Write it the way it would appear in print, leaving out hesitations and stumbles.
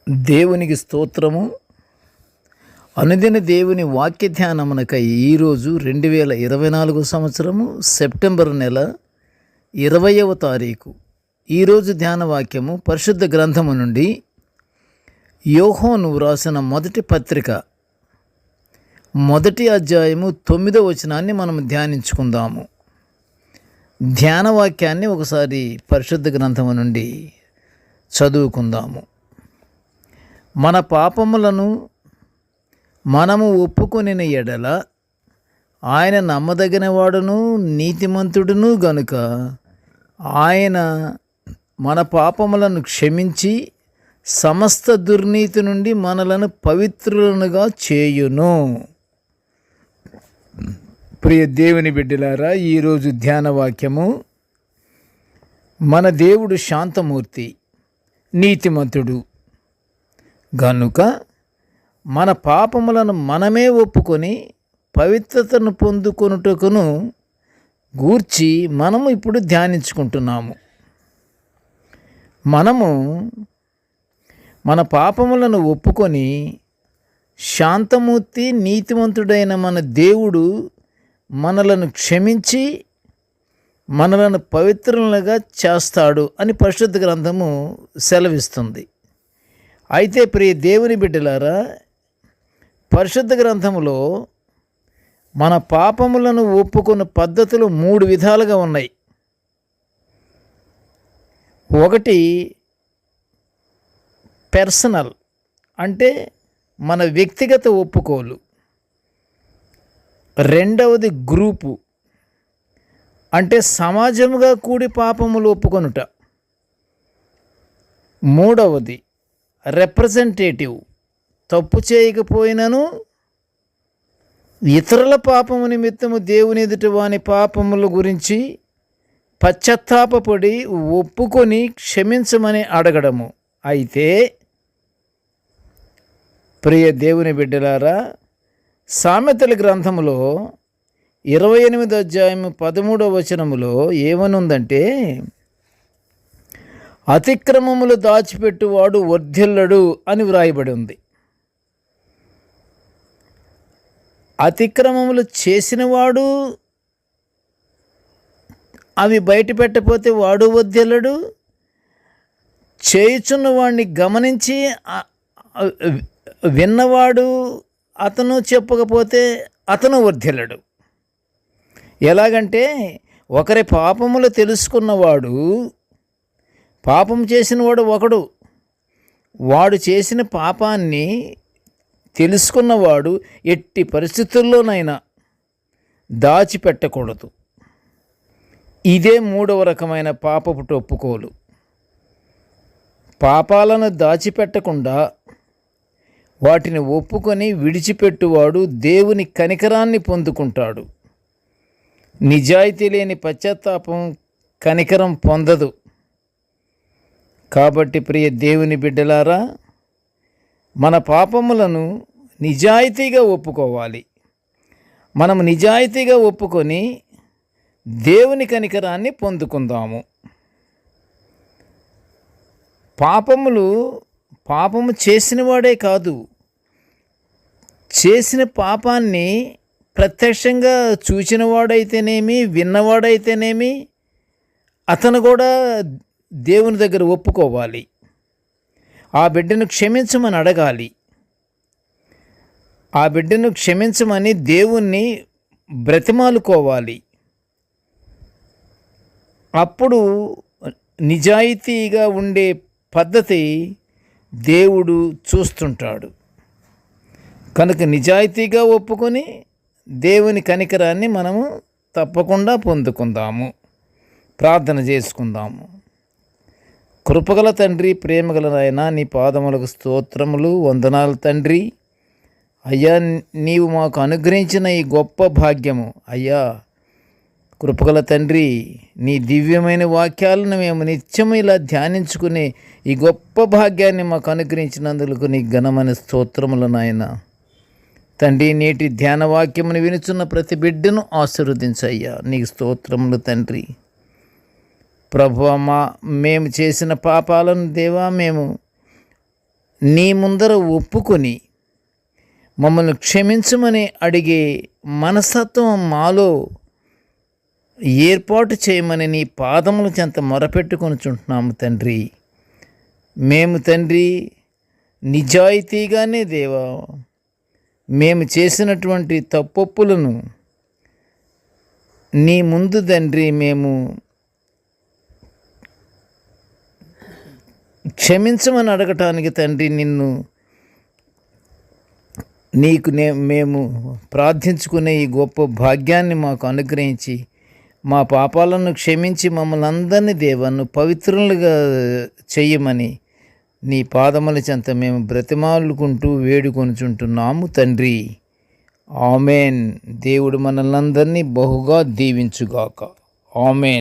దేవునికి స్తోత్రము. అనుదిన దేవుని వాక్య ధ్యానమునకై ఈరోజు 2024 సంవత్సరము సెప్టెంబర్ నెల 20వ తారీఖు. ఈరోజు ధ్యాన వాక్యము పరిశుద్ధ గ్రంథము నుండి యోహాను వ్రాసిన మొదటి పత్రిక 1వ అధ్యాయము 9వ వచనాన్ని మనం ధ్యానించుకుందాము. ధ్యాన వాక్యాన్ని ఒకసారి పరిశుద్ధ గ్రంథము నుండి చదువుకుందాము. మన పాపములను మనము ఒప్పుకొనిన ఎడల ఆయన నమ్మదగిన వాడును నీతిమంతుడును గనుక ఆయన మన పాపములను క్షమించి సమస్త దుర్నీతి నుండి మనలను పవిత్రులనుగా చేయును. ప్రియ దేవుని బిడ్డలారా, ఈరోజు ధ్యాన వాక్యము, మన దేవుడు శాంతమూర్తి, నీతిమంతుడు గనుక మన పాపములను మనమే ఒప్పుకొని పవిత్రతను పొందుకొనుటకును గూర్చి మనము ఇప్పుడు ధ్యానించుకుంటున్నాము. మనము మన పాపములను ఒప్పుకొని శాంతమూర్తి నీతిమంతుడైన మన దేవుడు మనలను క్షమించి మనలను పవిత్రులుగా చేస్తాడు అని పరిశుద్ధ గ్రంథము సెలవిస్తుంది. అయితే ప్రియ దేవుని బిడ్డలారా, పరిశుద్ధ గ్రంథములో మన పాపములను ఒప్పుకున్న పద్ధతులు 3 విధాలుగా ఉన్నాయి. ఒకటి పర్సనల్, అంటే మన వ్యక్తిగత ఒప్పుకోలు. రెండవది గ్రూపు, అంటే సమాజముగా కూడి పాపములు ఒప్పుకొనుట. మూడవది రిప్రజెంటేటివ్, తప్పు చేయకపోయినను ఇతరుల పాపము నిమిత్తము దేవుని ఎదుట వాని పాపముల గురించి పశ్చాత్తాపపడి ఒప్పుకొని క్షమించమని అడగడము. అయితే ప్రియ దేవుని బిడ్డలారా, సామెతల గ్రంథములో 28వ అధ్యాయము 13వ వచనములో ఏమనుందంటే, అతిక్రమములు దాచిపెట్టువాడు వర్ధిల్లడు అని వ్రాయబడి ఉంది. అతిక్రమములు చేసినవాడు అవి బయట పెట్టకపోతే వాడు వర్ధిల్లడు, చేయుచున్న వాడిని గమనించి విన్నవాడు అతను చెప్పకపోతే అతను వర్ధిల్లడు. ఎలాగంటే, ఒకరి పాపములు తెలుసుకున్నవాడు, పాపం చేసినవాడు ఒకడు, వాడు చేసిన పాపాన్ని తెలుసుకున్నవాడు ఎట్టి పరిస్థితుల్లోనైనా దాచిపెట్టకూడదు. ఇదే 3వ రకమైన పాపపు ఒప్పుకోలు. పాపాలను దాచిపెట్టకుండా వాటిని ఒప్పుకొని విడిచిపెట్టువాడు దేవుని కనికరాన్ని పొందుకుంటాడు. నిజాయితీ లేని పశ్చాత్తాపం కనికరం పొందదు. కాబట్టి ప్రియ దేవుని బిడ్డలారా, మన పాపములను నిజాయితీగా ఒప్పుకోవాలి. మనం నిజాయితీగా ఒప్పుకొని దేవుని కనికరాన్ని పొందుకుందాము. పాపము చేసినవాడే కాదు, చేసిన పాపాన్ని ప్రత్యక్షంగా చూసినవాడైతేనేమి, విన్నవాడైతేనేమి, అతను కూడా దేవుని దగ్గర ఒప్పుకోవాలి. ఆ బిడ్డను క్షమించమని అడగాలి. ఆ బిడ్డను క్షమించమని దేవుణ్ణి బ్రతిమాలుకోవాలి. అప్పుడు నిజాయితీగా ఉండే పద్ధతి దేవుడు చూస్తుంటాడు. కనుక నిజాయితీగా ఒప్పుకొని దేవుని కనికరాన్ని మనము తప్పకుండా పొందుకుందాము. ప్రార్థన చేసుకుందాము. కృపగల తండ్రి, ప్రేమగల నాయన, నీ పాదములకు స్తోత్రములు, వందనాలు తండ్రి. అయ్యా, నీవు మాకు అనుగ్రహించిన ఈ గొప్ప భాగ్యము, అయ్యా కృపగల తండ్రి, నీ దివ్యమైన వాక్యాలను మేము నిత్యము ఇలా ధ్యానించుకునే ఈ గొప్ప భాగ్యాన్ని మాకు అనుగ్రహించినందుకు నీ ఘనమైన స్తోత్రములు నాయన. తండ్రి, నేటి ధ్యాన వాక్యమును వినుచున్న ప్రతి బిడ్డను ఆశీర్వదించయ్యా. నీకు స్తోత్రములు తండ్రి. ప్రభువా, మేము చేసిన పాపాలను దేవా మేము నీ ముందర ఒప్పుకొని మమ్మల్ని క్షమించమని అడిగే మనస్తత్వం మాలో ఏర్పాటు చేయమని నీ పాదముల చెంత మొరపెట్టుకొనుచుంటున్నాము తండ్రి. మేము తండ్రి నిజాయితీగానే దేవా మేము చేసినటువంటి తప్పొప్పులను నీ ముందు తండ్రి మేము క్షమించమని అడగటానికి తండ్రి నీకు మేము ప్రార్థించుకునే ఈ గొప్ప భాగ్యాన్ని మాకు అనుగ్రహించి మా పాపాలను క్షమించి మమ్మల్ని అందరినీ దేవాన్ని పవిత్రులుగా చెయ్యమని నీ పాదముల చెంత మేము బ్రతిమాలుకుంటూ వేడుకొనుచుంటున్నాము తండ్రి. ఆమెన్. దేవుడు మనల్ని అందరినీ బహుగా దీవించుగాక. ఆమెన్.